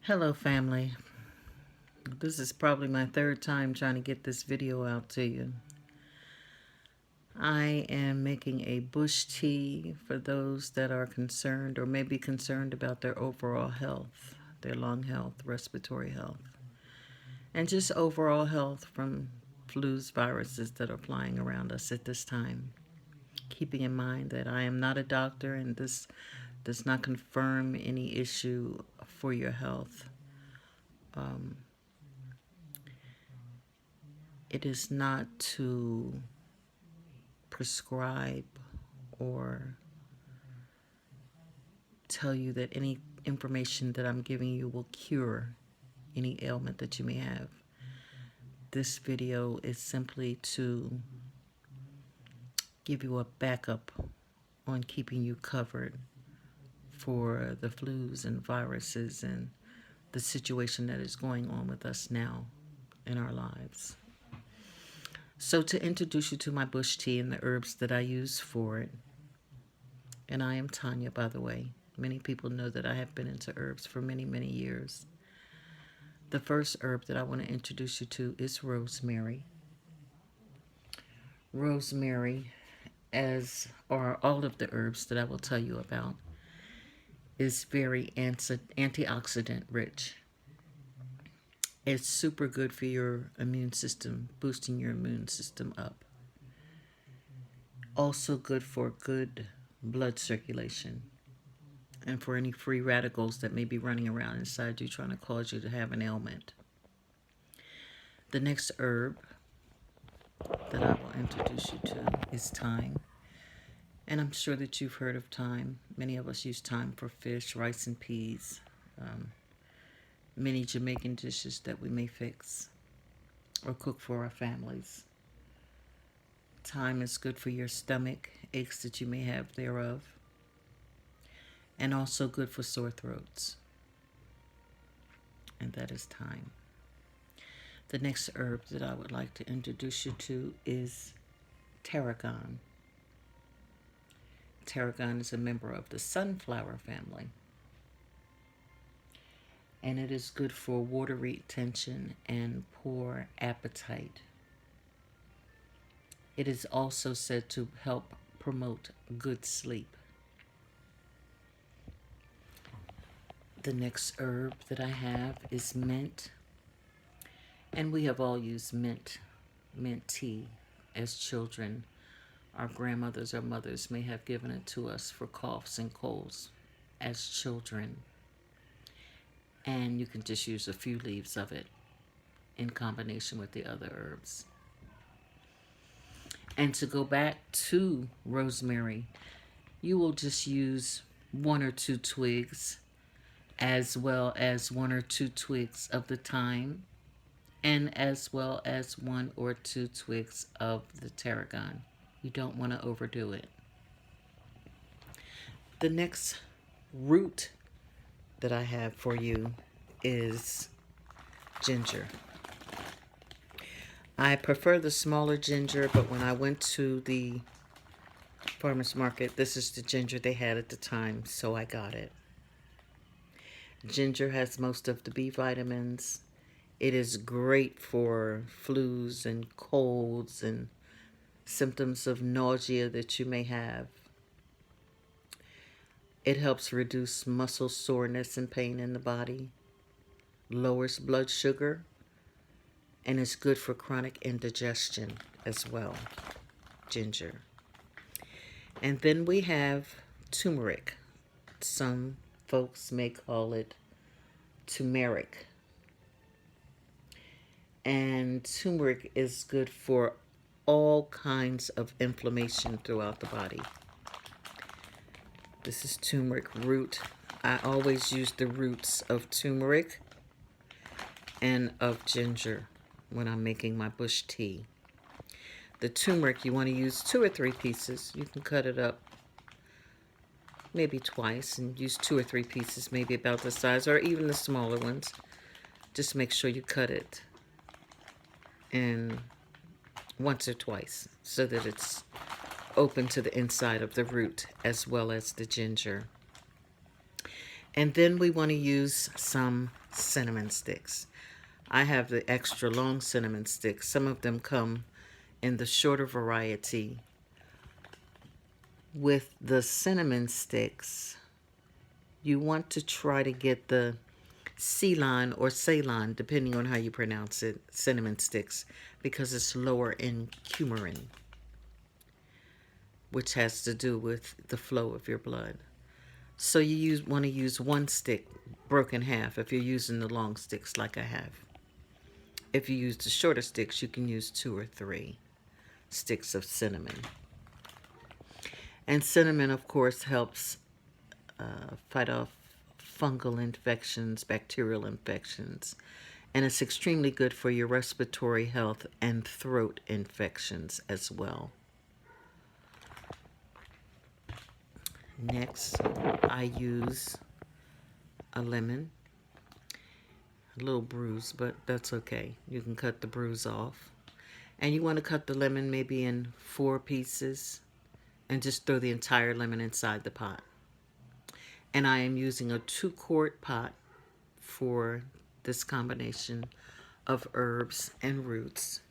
Hello family. This is probably my third time trying to get this video out to you. I am making a bush tea for those that are concerned or may be concerned about their overall health, their lung health, respiratory health, and just overall health from flus, viruses that are flying around us at this time. Keeping in mind that I am not a doctor and this does not confirm any issue for your health. It is not to prescribe or tell you that any information that I'm giving you will cure any ailment that you may have. This video is simply to give you a backup on keeping you covered for the flus and viruses and the situation that is going on with us now in our lives. So to introduce you to my bush tea and the herbs that I use for it, and I am Tanya, by the way. Many people know that I have been into herbs for many, many years. The first herb that I want to introduce you to is rosemary. Rosemary, as are all of the herbs that I will tell you about, is very antioxidant rich. It's super good for your immune system, boosting your immune system up. Also good for good blood circulation and for any free radicals that may be running around inside you trying to cause you to have an ailment. The next herb that I will introduce you to is thyme. And I'm sure that you've heard of thyme. Many of us use thyme for fish, rice, and peas. Many Jamaican dishes that we may fix or cook for our families. Thyme is good for your stomach, aches that you may have thereof, and also good for sore throats. And that is thyme. The next herb that I would like to introduce you to is tarragon. Tarragon is a member of the sunflower family. And it is good for water retention and poor appetite. It is also said to help promote good sleep. The next herb that I have is mint. And we have all used mint tea as children. Our grandmothers or mothers may have given it to us for coughs and colds as children. And you can just use a few leaves of it in combination with the other herbs. And to go back to rosemary, you will just use 1 or 2 twigs, as well as 1 or 2 twigs of the thyme, and as well as 1 or 2 twigs of the tarragon. You don't want to overdo it. The next root that I have for you is ginger. I prefer the smaller ginger, but when I went to the farmer's market, this is the ginger they had at the time, so I got it. Ginger has most of the B vitamins. It is great for flus and colds and symptoms of nausea that you may have. It helps reduce muscle soreness and pain in the body, lowers blood sugar, and is good for chronic indigestion as well, ginger. And then we have turmeric. Some folks may call it turmeric. And turmeric is good for all kinds of inflammation throughout the body. This is turmeric root. I always use the roots of turmeric and of ginger when I'm making my bush tea. The turmeric, you want to use 2 or 3 pieces. You can cut it up maybe twice and use 2 or 3 pieces, maybe about the size, or even the smaller ones. Just make sure you cut it in once or twice so that it's open to the inside of the root as well as the ginger. And then we want to use some cinnamon sticks. I have the extra long cinnamon sticks. Some of them come in the shorter variety. With the cinnamon sticks, you want to try to get the Ceylon or Ceylon, depending on how you pronounce it, cinnamon sticks, because it's lower in coumarin, which has to do with the flow of your blood. So you want to use one stick broken half if you're using the long sticks like I have. If you use the shorter sticks, you can use 2 or 3 sticks of cinnamon. And cinnamon, of course, helps fight off fungal infections, bacterial infections, and it's extremely good for your respiratory health and throat infections as well. Next, I use a lemon, a little bruise, but that's okay. You can cut the bruise off. And you want to cut the lemon maybe in 4 pieces and just throw the entire lemon inside the pot. And I am using a 2-quart pot for this combination of herbs and roots.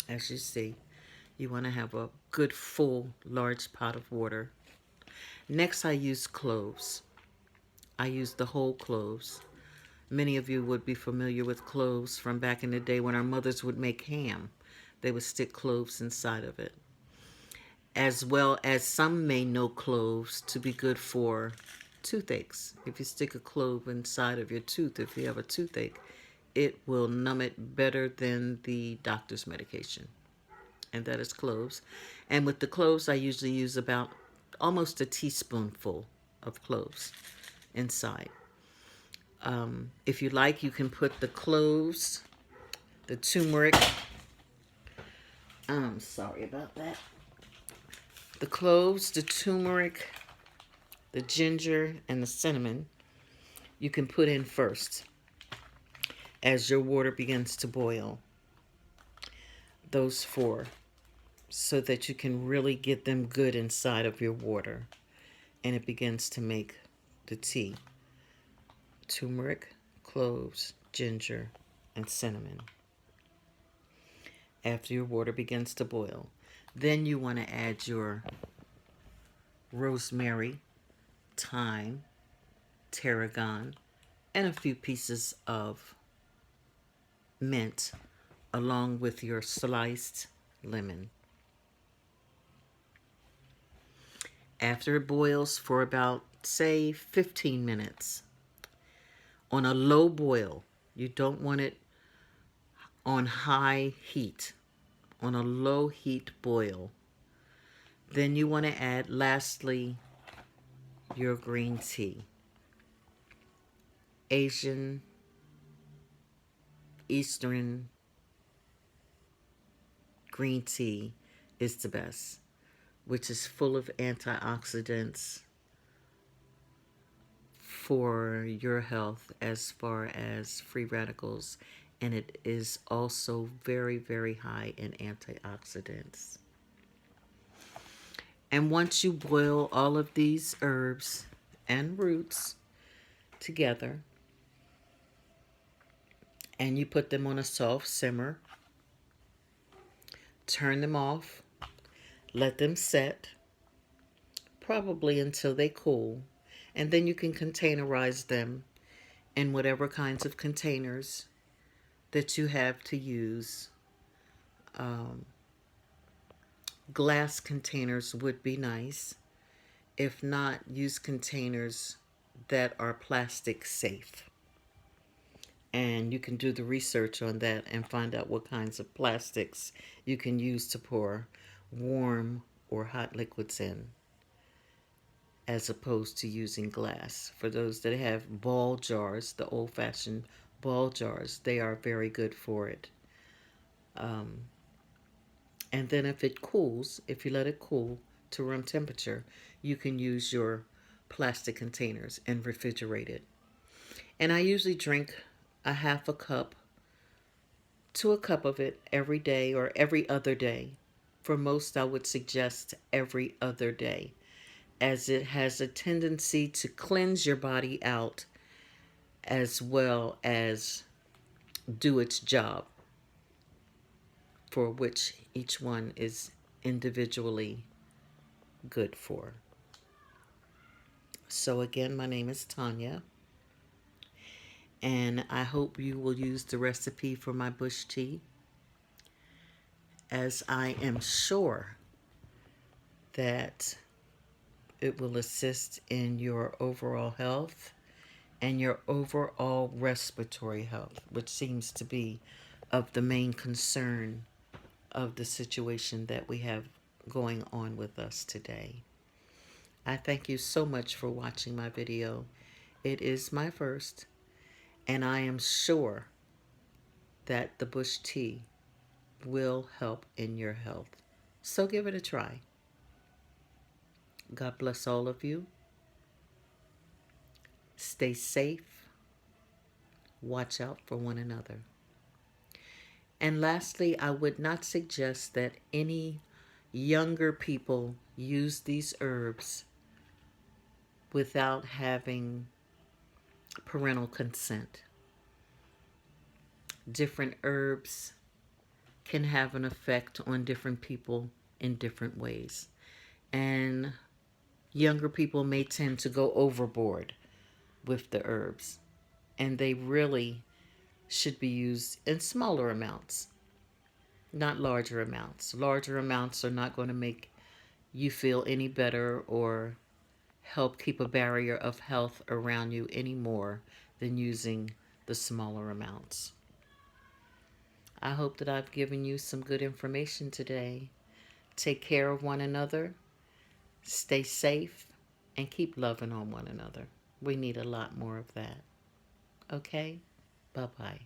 As you see, you want to have a good full large pot of water. Next, I use cloves. I use the whole cloves. Many of you would be familiar with cloves from back in the day when our mothers would make ham. They would stick cloves inside of it. As well as some may know cloves to be good for toothaches. If you stick a clove inside of your tooth, if you have a toothache, it will numb it better than the doctor's medication. And that is cloves. And with the cloves, I usually use about almost a teaspoonful of cloves inside. If you like, you can put the cloves, the turmeric, I'm sorry about that. The cloves, the turmeric, the ginger, and the cinnamon, you can put in first as your water begins to boil. Those 4, so that you can really get them good inside of your water. And it begins to make the tea. Turmeric, cloves, ginger, and cinnamon. After your water begins to boil, then you want to add your rosemary, thyme, tarragon, and a few pieces of mint, along with your sliced lemon. After it boils for about, say, 15 minutes, on a low boil, you don't want it on high heat, on a low heat boil. Then you want to add, lastly, your green tea. Asian, Eastern green tea is the best, which is full of antioxidants for your health as far as free radicals, and it is also very, very high in antioxidants. And once you boil all of these herbs and roots together, and you put them on a soft simmer, turn them off, let them set, probably until they cool, and then you can containerize them in whatever kinds of containers that you have to use. Glass containers would be nice. If not, use containers that are plastic safe. And you can do the research on that and find out what kinds of plastics you can use to pour warm or hot liquids in, as opposed to using glass. For those that have ball jars, the old-fashioned ball jars, they are very good for it. And then if it cools, if you let it cool to room temperature, you can use your plastic containers and refrigerate it. And I usually drink a half a cup to a cup of it every day or every other day. For most, I would suggest every other day, as it has a tendency to cleanse your body out as well as do its job for which each one is individually good for. So again, my name is Tanya, and I hope you will use the recipe for my bush tea, as I am sure that it will assist in your overall health and your overall respiratory health, which seems to be of the main concern of the situation that we have going on with us today. I thank you so much for watching my video. It is my first, and I am sure that the bush tea will help in your health. So give it a try. God bless all of you. Stay safe. Watch out for one another. And lastly, I would not suggest that any younger people use these herbs without having parental consent. Different herbs can have an effect on different people in different ways. And younger people may tend to go overboard with the herbs, and they really should be used in smaller amounts, not larger amounts. Larger amounts are not going to make you feel any better or help keep a barrier of health around you any more than using the smaller amounts. I hope that I've given you some good information today. Take care of one another, stay safe, and keep loving on one another. We need a lot more of that. Okay? Bye-bye.